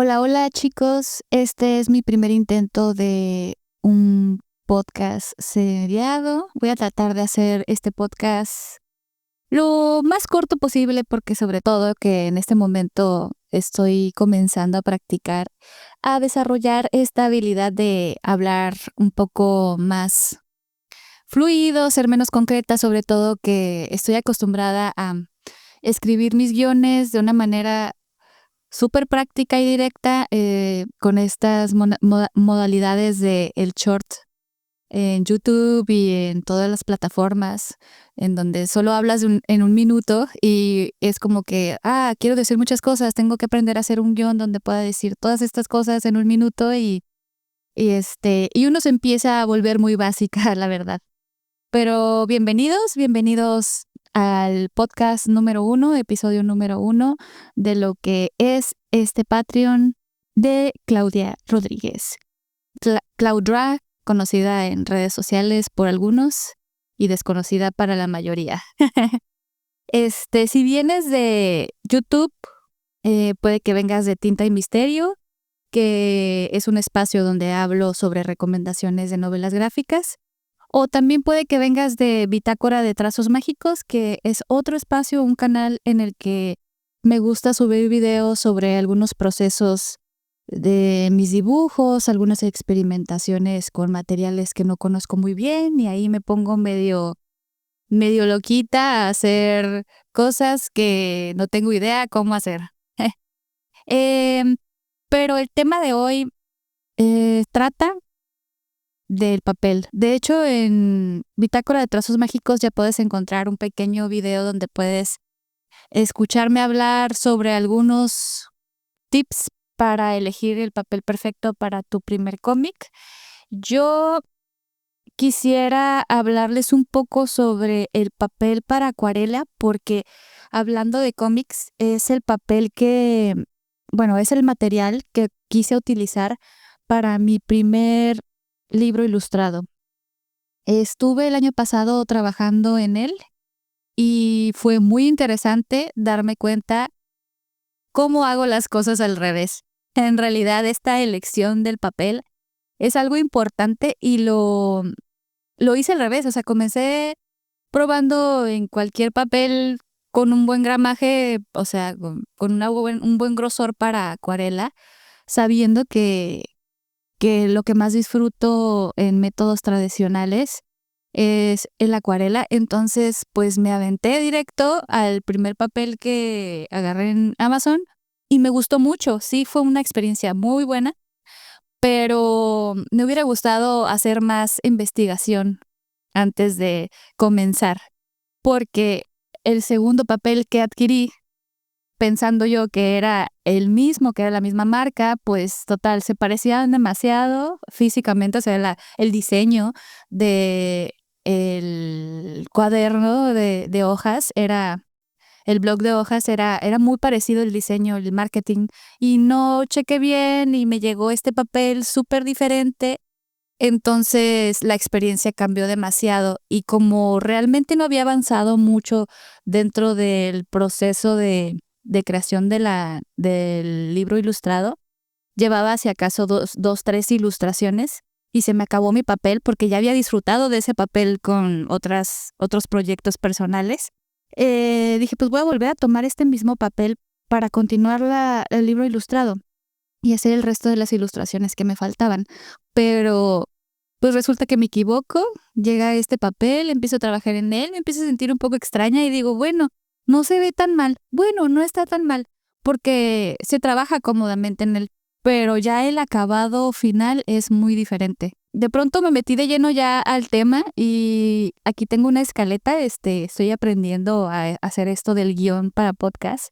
Hola, hola chicos, este es mi primer intento de un podcast seriado. Voy a tratar de hacer este podcast lo más corto posible porque sobre todo que en este momento estoy comenzando a practicar, a desarrollar esta habilidad de hablar un poco más fluido, ser menos concreta, sobre todo que estoy acostumbrada a escribir mis guiones de una manera súper práctica y directa, con estas modalidades de el short en YouTube y en todas las plataformas, en donde solo hablas en un minuto y es como que, quiero decir muchas cosas, tengo que aprender a hacer un guión donde pueda decir todas estas cosas en un minuto y uno se empieza a volver muy básica, la verdad. Pero bienvenidos al podcast número 1, episodio número 1 de lo que es este Patreon de Claudia Rodríguez. Claudra, conocida en redes sociales por algunos y desconocida para la mayoría. Si vienes de YouTube, puede que vengas de Tinta y Misterio, que es un espacio donde hablo sobre recomendaciones de novelas gráficas. O también puede que vengas de Bitácora de Trazos Mágicos, que es otro espacio, un canal en el que me gusta subir videos sobre algunos procesos de mis dibujos, algunas experimentaciones con materiales que no conozco muy bien y ahí me pongo medio loquita a hacer cosas que no tengo idea cómo hacer. Em, pero el tema de hoy trata del papel. De hecho, en Bitácora de Trazos Mágicos ya puedes encontrar un pequeño video donde puedes escucharme hablar sobre algunos tips para elegir el papel perfecto para tu primer cómic. Yo quisiera hablarles un poco sobre el papel para acuarela porque hablando de cómics es el papel es el material que quise utilizar para mi primer libro ilustrado. Estuve el año pasado trabajando en él y fue muy interesante darme cuenta cómo hago las cosas al revés. En realidad, esta elección del papel es algo importante y lo hice al revés. O sea, comencé probando en cualquier papel con un buen gramaje, o sea, con un buen grosor para acuarela, sabiendo que lo que más disfruto en métodos tradicionales es el acuarela. Entonces, pues me aventé directo al primer papel que agarré en Amazon y me gustó mucho. Sí, fue una experiencia muy buena, pero me hubiera gustado hacer más investigación antes de comenzar, porque el segundo papel que adquirí pensando yo que era el mismo, que era la misma marca, pues total, se parecían demasiado físicamente, o sea, el diseño de el cuaderno de hojas el blog de hojas era muy parecido el diseño, el marketing, y no chequé bien y me llegó este papel súper diferente. Entonces la experiencia cambió demasiado y como realmente no había avanzado mucho dentro del proceso de creación del libro ilustrado, llevaba si acaso dos, tres ilustraciones y se me acabó mi papel porque ya había disfrutado de ese papel con otros proyectos personales. Dije, pues voy a volver a tomar este mismo papel para continuar el libro ilustrado y hacer el resto de las ilustraciones que me faltaban. Pero pues resulta que me equivoco, llega este papel, empiezo a trabajar en él, me empiezo a sentir un poco extraña y digo, bueno, no se ve tan mal, bueno, no está tan mal, porque se trabaja cómodamente en él, pero ya el acabado final es muy diferente. De pronto me metí de lleno ya al tema y aquí tengo una escaleta, estoy aprendiendo a hacer esto del guión para podcast.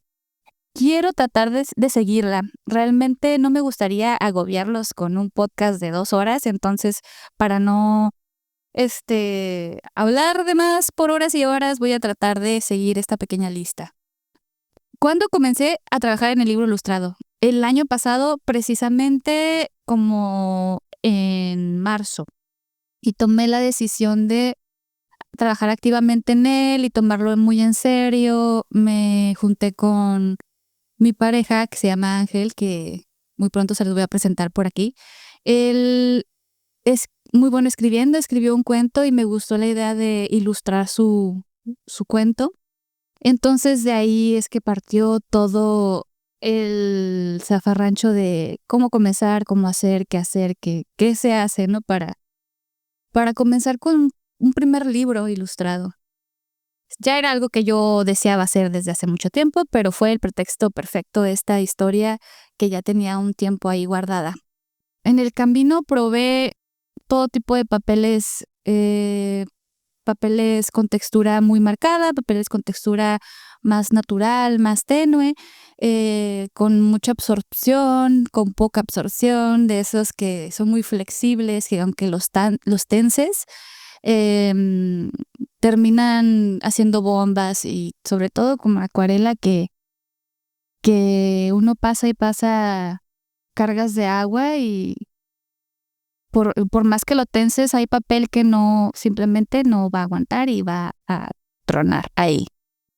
Quiero tratar de seguirla. Realmente no me gustaría agobiarlos con un podcast de 2 horas, entonces para no hablar de más por horas y horas, voy a tratar de seguir esta pequeña lista. ¿Cuándo comencé a trabajar en el libro ilustrado? El año pasado, precisamente como en marzo, y tomé la decisión de trabajar activamente en él y tomarlo muy en serio. Me junté con mi pareja, que se llama Ángel, que muy pronto se los voy a presentar por aquí. Él es muy bueno escribiendo, escribió un cuento y me gustó la idea de ilustrar su cuento. Entonces de ahí es que partió todo el zafarrancho de cómo comenzar, cómo hacer, qué se hace, ¿no? Para comenzar con un primer libro ilustrado. Ya era algo que yo deseaba hacer desde hace mucho tiempo, pero fue el pretexto perfecto de esta historia que ya tenía un tiempo ahí guardada. En el camino probé todo tipo de papeles, papeles con textura muy marcada, papeles con textura más natural, más tenue, con mucha absorción, con poca absorción, de esos que son muy flexibles, que aunque los tenses, em, terminan haciendo bombas, y sobre todo como acuarela que uno pasa y pasa cargas de agua y por más que lo tenses, hay papel que simplemente no va a aguantar y va a tronar ahí.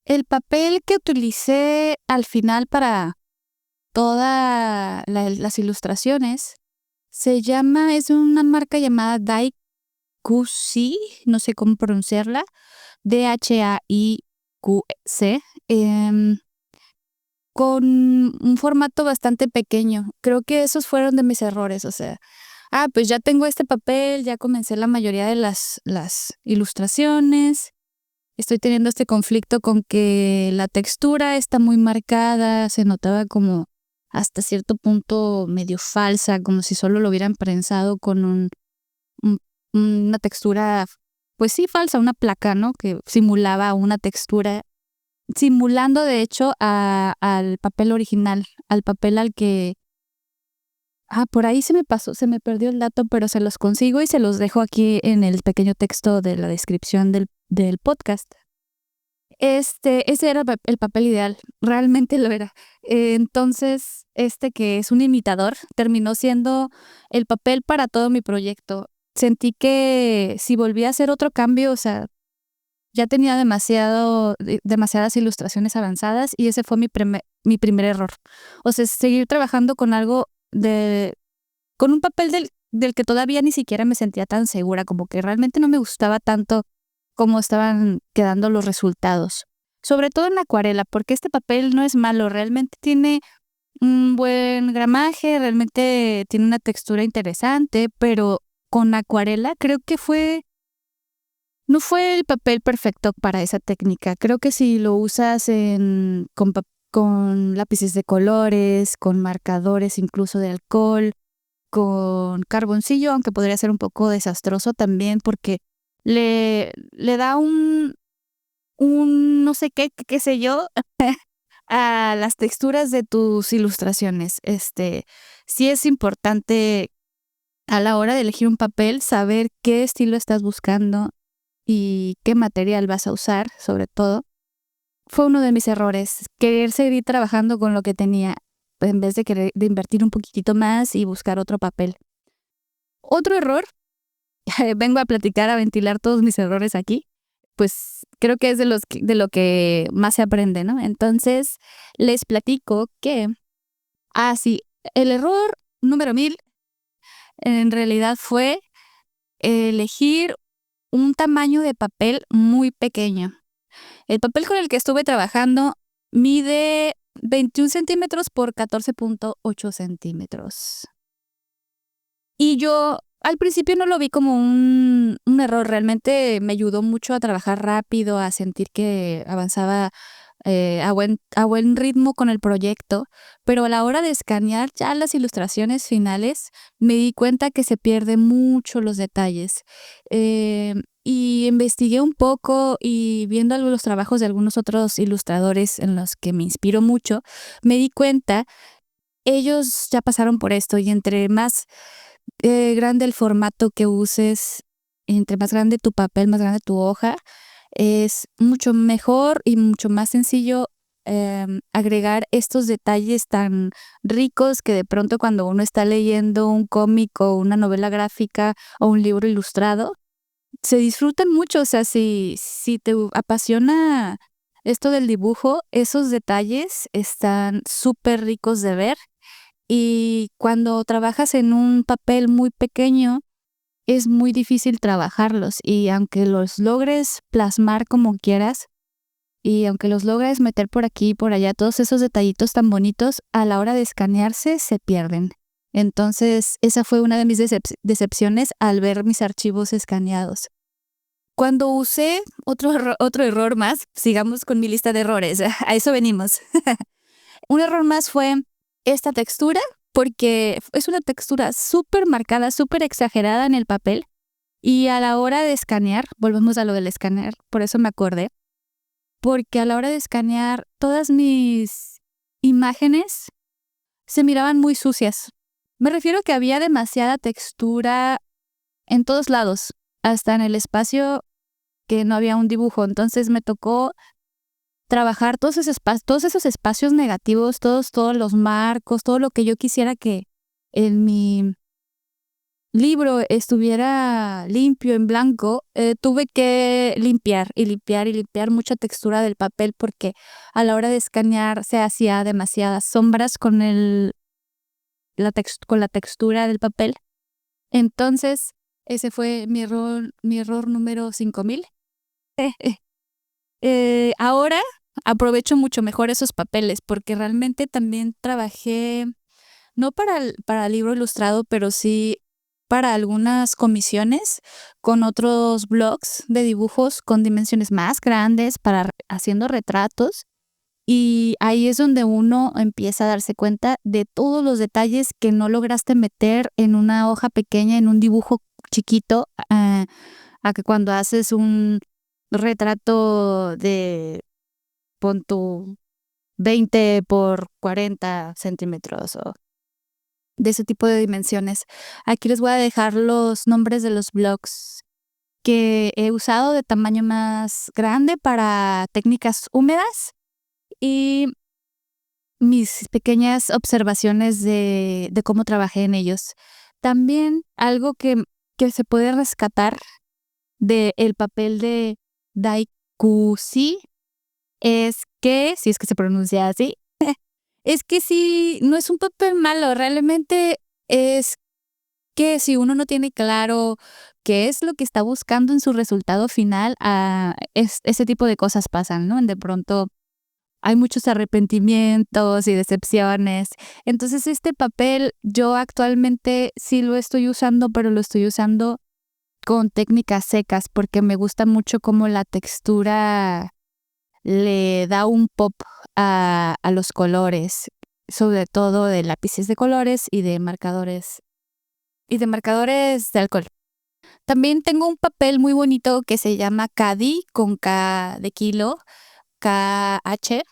El papel que utilicé al final para todas las ilustraciones es una marca llamada Daiquc, no sé cómo pronunciarla, DHAIQC, con un formato bastante pequeño. Creo que esos fueron de mis errores, o sea, pues ya tengo este papel, ya comencé la mayoría de las ilustraciones. Estoy teniendo este conflicto con que la textura está muy marcada, se notaba como hasta cierto punto medio falsa, como si solo lo hubieran prensado con una textura, pues sí, falsa, una placa, ¿no? Que simulaba una textura, simulando de hecho al papel original, al papel al que... por ahí se me perdió el dato, pero se los consigo y se los dejo aquí en el pequeño texto de la descripción del podcast. Ese era el papel ideal, realmente lo era. Entonces, que es un imitador, terminó siendo el papel para todo mi proyecto. Sentí que si volvía a hacer otro cambio, o sea, ya tenía demasiadas ilustraciones avanzadas y ese fue mi primer error. O sea, seguir trabajando con con un papel del que todavía ni siquiera me sentía tan segura, como que realmente no me gustaba tanto cómo estaban quedando los resultados. Sobre todo en la acuarela, porque este papel no es malo, realmente tiene un buen gramaje, realmente tiene una textura interesante, pero con acuarela creo que no fue el papel perfecto para esa técnica. Creo que si lo usas con lápices de colores, con marcadores incluso de alcohol, con carboncillo, aunque podría ser un poco desastroso también porque le da un no sé qué sé yo, a las texturas de tus ilustraciones. Sí es importante a la hora de elegir un papel saber qué estilo estás buscando y qué material vas a usar, sobre todo. Fue uno de mis errores, querer seguir trabajando con lo que tenía en vez de invertir un poquitito más y buscar otro papel. Otro error, vengo a platicar, a ventilar todos mis errores aquí, pues creo que es de lo que más se aprende, ¿no? Entonces, les platico que, sí, el error número 1000 en realidad fue elegir un tamaño de papel muy pequeño. El papel con el que estuve trabajando mide 21 centímetros por 14.8 centímetros. Y yo al principio no lo vi como un error, realmente me ayudó mucho a trabajar rápido, a sentir que avanzaba a buen ritmo con el proyecto, pero a la hora de escanear ya las ilustraciones finales me di cuenta que se pierden mucho los detalles. Y investigué un poco y viendo los trabajos de algunos otros ilustradores en los que me inspiro mucho, me di cuenta, ellos ya pasaron por esto y entre más grande el formato que uses, entre más grande tu papel, más grande tu hoja, es mucho mejor y mucho más sencillo agregar estos detalles tan ricos que de pronto cuando uno está leyendo un cómic o una novela gráfica o un libro ilustrado, se disfrutan mucho. O sea, si te apasiona esto del dibujo, esos detalles están súper ricos de ver y cuando trabajas en un papel muy pequeño, es muy difícil trabajarlos y aunque los logres plasmar como quieras y aunque los logres meter por aquí y por allá, todos esos detallitos tan bonitos, a la hora de escanearse se pierden. Entonces, esa fue una de mis decepciones al ver mis archivos escaneados. Cuando usé otro error más, sigamos con mi lista de errores, a eso venimos. Un error más fue esta textura, porque es una textura súper marcada, súper exagerada en el papel. Y a la hora de escanear, volvemos a lo del escanear, por eso me acordé, porque a la hora de escanear todas mis imágenes se miraban muy sucias. Me refiero a que había demasiada textura en todos lados, hasta en el espacio que no había un dibujo. Entonces me tocó trabajar todos esos espacios negativos, todos los marcos, todo lo que yo quisiera que en mi libro estuviera limpio, en blanco. Tuve que limpiar y limpiar y limpiar mucha textura del papel porque a la hora de escanear se hacía demasiadas sombras con con la textura del papel. Entonces, ese fue mi error número 5000. Ahora aprovecho mucho mejor esos papeles porque realmente también trabajé, no para el libro ilustrado, pero sí para algunas comisiones con otros blogs de dibujos con dimensiones más grandes haciendo retratos. Y ahí es donde uno empieza a darse cuenta de todos los detalles que no lograste meter en una hoja pequeña, en un dibujo chiquito, a que cuando haces un retrato de, pon tu 20 por 40 centímetros o de ese tipo de dimensiones. Aquí les voy a dejar los nombres de los blogs que he usado de tamaño más grande para técnicas húmedas y mis pequeñas observaciones de cómo trabajé en ellos. También algo que se puede rescatar del papel de Daikusi es que, si es que se pronuncia así, es que sí, no es un papel malo, realmente es que si uno no tiene claro qué es lo que está buscando en su resultado final, ese tipo de cosas pasan, ¿no? De pronto hay muchos arrepentimientos y decepciones. Entonces, este papel yo actualmente sí lo estoy usando, pero lo estoy usando con técnicas secas porque me gusta mucho cómo la textura le da un pop a los colores, sobre todo de lápices de colores y de marcadores de alcohol. También tengo un papel muy bonito que se llama Cadi, con K de kilo, KH.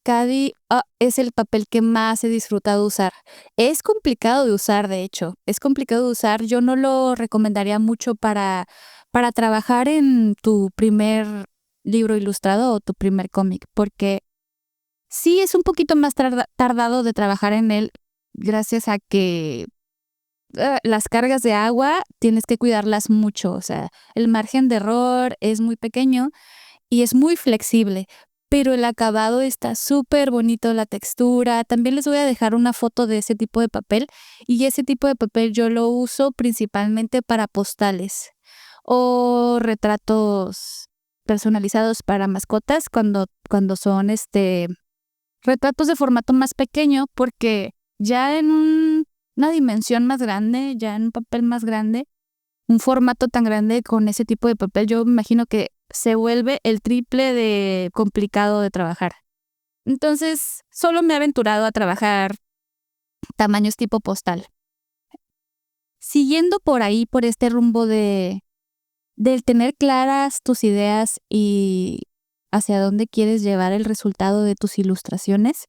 Cadi es el papel que más he disfrutado usar. Es complicado de usar, de hecho. Es complicado de usar. Yo no lo recomendaría mucho para trabajar en tu primer libro ilustrado o tu primer cómic, porque sí es un poquito más tardado de trabajar en él gracias a que las cargas de agua tienes que cuidarlas mucho. O sea, el margen de error es muy pequeño y es muy flexible, pero el acabado está súper bonito, la textura. También les voy a dejar una foto de ese tipo de papel y ese tipo de papel yo lo uso principalmente para postales o retratos personalizados para mascotas cuando son retratos de formato más pequeño, porque ya en una dimensión más grande, ya en un papel más grande, un formato tan grande con ese tipo de papel, yo me imagino que se vuelve el triple de complicado de trabajar. Entonces, solo me he aventurado a trabajar tamaños tipo postal. Siguiendo por ahí, por este rumbo del tener claras tus ideas y hacia dónde quieres llevar el resultado de tus ilustraciones,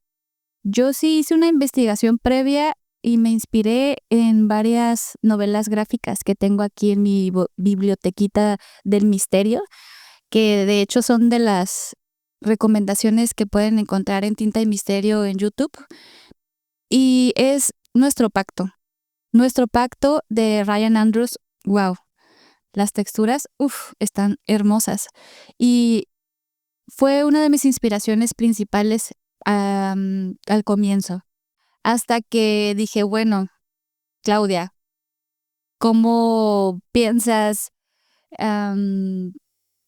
yo sí hice una investigación previa y me inspiré en varias novelas gráficas que tengo aquí en mi bibliotequita del misterio, que de hecho son de las recomendaciones que pueden encontrar en Tinta y Misterio en YouTube. Y es Nuestro Pacto de Ryan Andrews. Wow, las texturas, están hermosas. Y fue una de mis inspiraciones principales al comienzo. hasta que dije, bueno, Claudia, ¿cómo piensas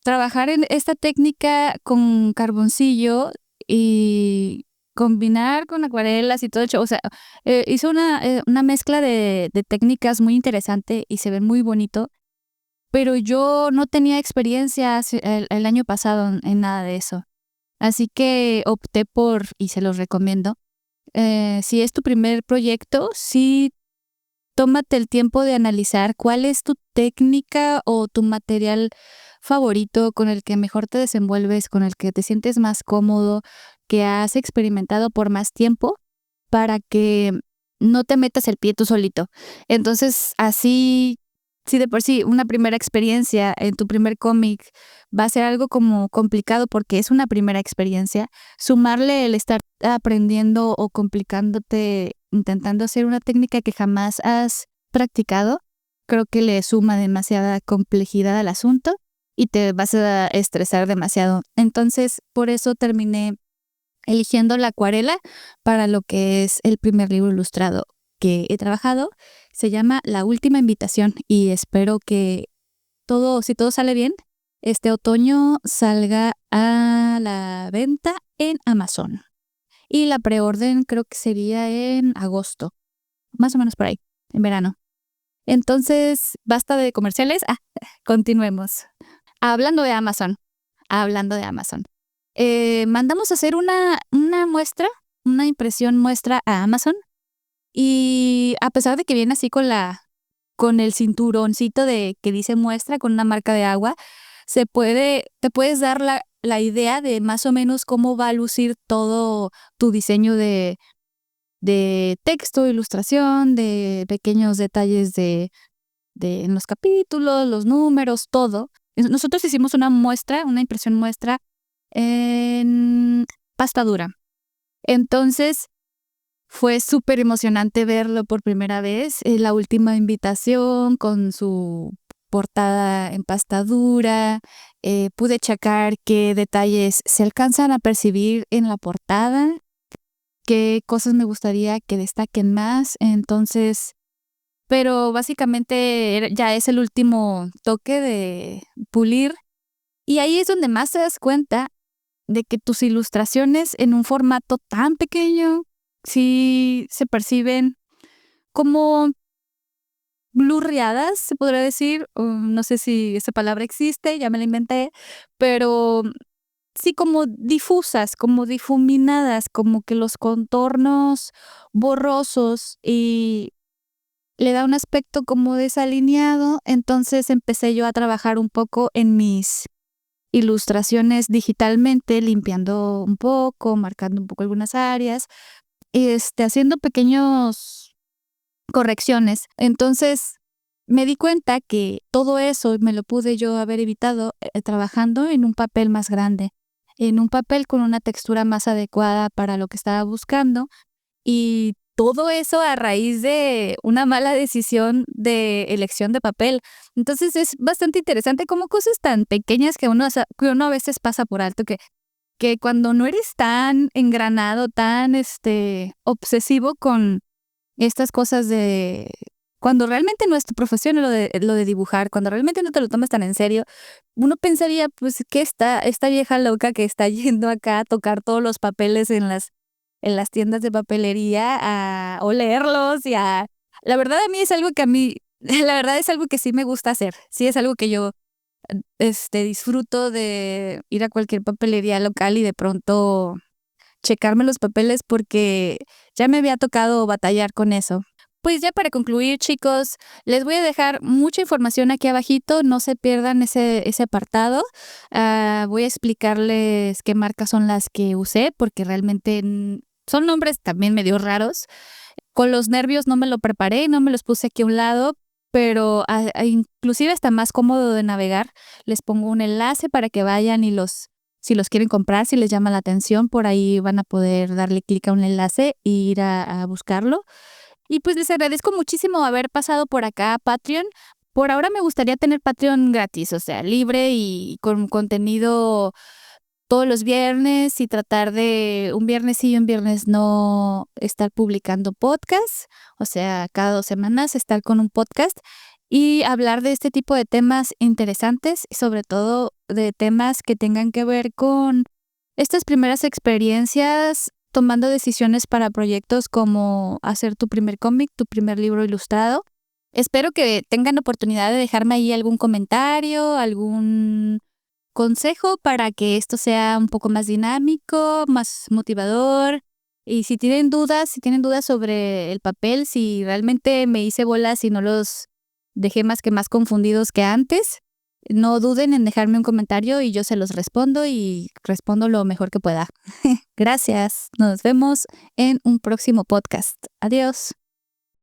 trabajar en esta técnica con carboncillo y combinar con acuarelas y todo el show? O sea, hizo una mezcla de técnicas muy interesante y se ve muy bonito, pero yo no tenía experiencia el año pasado en nada de eso. Así que opté por, y se los recomiendo, si es tu primer proyecto, sí, tómate el tiempo de analizar cuál es tu técnica o tu material favorito con el que mejor te desenvuelves, con el que te sientes más cómodo, que has experimentado por más tiempo, para que no te metas el pie tú solito. Entonces, así, si de por sí una primera experiencia en tu primer cómic va a ser algo como complicado porque es una primera experiencia, sumarle el estar aprendiendo o complicándote, intentando hacer una técnica que jamás has practicado, creo que le suma demasiada complejidad al asunto y te vas a estresar demasiado. Entonces, por eso terminé eligiendo la acuarela para lo que es el primer libro ilustrado que he trabajado. Se llama La Última Invitación y espero que si todo sale bien, este otoño salga a la venta en Amazon. Y la preorden creo que sería en agosto, más o menos por ahí, en verano. Entonces, basta de comerciales. Continuemos. Hablando de Amazon, mandamos a hacer una muestra, una impresión muestra a Amazon y a pesar de que viene así con el cinturoncito de que dice muestra con una marca de agua, te puedes dar la idea de más o menos cómo va a lucir todo tu diseño de texto, ilustración, de pequeños detalles en los capítulos, los números, todo. Nosotros hicimos una impresión muestra en pasta dura. Entonces, fue súper emocionante verlo por primera vez. La última invitación con su portada en pasta dura. Pude checar qué detalles se alcanzan a percibir en la portada, qué cosas me gustaría que destaquen más. Entonces, pero básicamente ya es el último toque de pulir. Y ahí es donde más te das cuenta de que tus ilustraciones en un formato tan pequeño sí se perciben como blurreadas, se podría decir. No sé si esa palabra existe, ya me la inventé, pero sí como difusas, como difuminadas, como que los contornos borrosos y le da un aspecto como desalineado. Entonces empecé yo a trabajar un poco en mis ilustraciones digitalmente, limpiando un poco, marcando un poco algunas áreas, haciendo pequeños correcciones. Entonces, me di cuenta que todo eso me lo pude yo haber evitado trabajando en un papel más grande, en un papel con una textura más adecuada para lo que estaba buscando, y todo eso a raíz de una mala decisión de elección de papel. Entonces es bastante interesante como cosas tan pequeñas que que uno a veces pasa por alto, que cuando no eres tan engranado, tan obsesivo con estas cosas cuando realmente no es tu profesión lo de dibujar, cuando realmente no te lo tomas tan en serio, uno pensaría, pues, que esta vieja loca que está yendo acá a tocar todos los papeles en las tiendas de papelería a olerlos la verdad a mí es algo que la verdad es algo que sí me gusta hacer. Sí es algo que yo disfruto de ir a cualquier papelería local y de pronto checarme los papeles porque ya me había tocado batallar con eso. Pues ya para concluir, chicos, les voy a dejar mucha información aquí abajito, no se pierdan ese apartado. Voy a explicarles qué marcas son las que usé porque realmente son nombres también medio raros. Con los nervios no me lo preparé, no me los puse aquí a un lado, pero inclusive está más cómodo de navegar. Les pongo un enlace para que vayan y si los quieren comprar, si les llama la atención, por ahí van a poder darle clic a un enlace e ir a buscarlo. Y pues les agradezco muchísimo haber pasado por acá a Patreon. Por ahora me gustaría tener Patreon gratis, o sea, libre y con contenido todos los viernes y tratar de un viernes sí y un viernes no estar publicando podcast, o sea, cada 2 semanas estar con un podcast y hablar de este tipo de temas interesantes y sobre todo de temas que tengan que ver con estas primeras experiencias tomando decisiones para proyectos como hacer tu primer cómic, tu primer libro ilustrado. Espero que tengan oportunidad de dejarme ahí algún comentario, algún consejo para que esto sea un poco más dinámico, más motivador. Y si tienen dudas sobre el papel, si realmente me hice bolas y no los dejé más confundidos que antes, no duden en dejarme un comentario y yo se los respondo y respondo lo mejor que pueda. Gracias. Nos vemos en un próximo podcast. Adiós.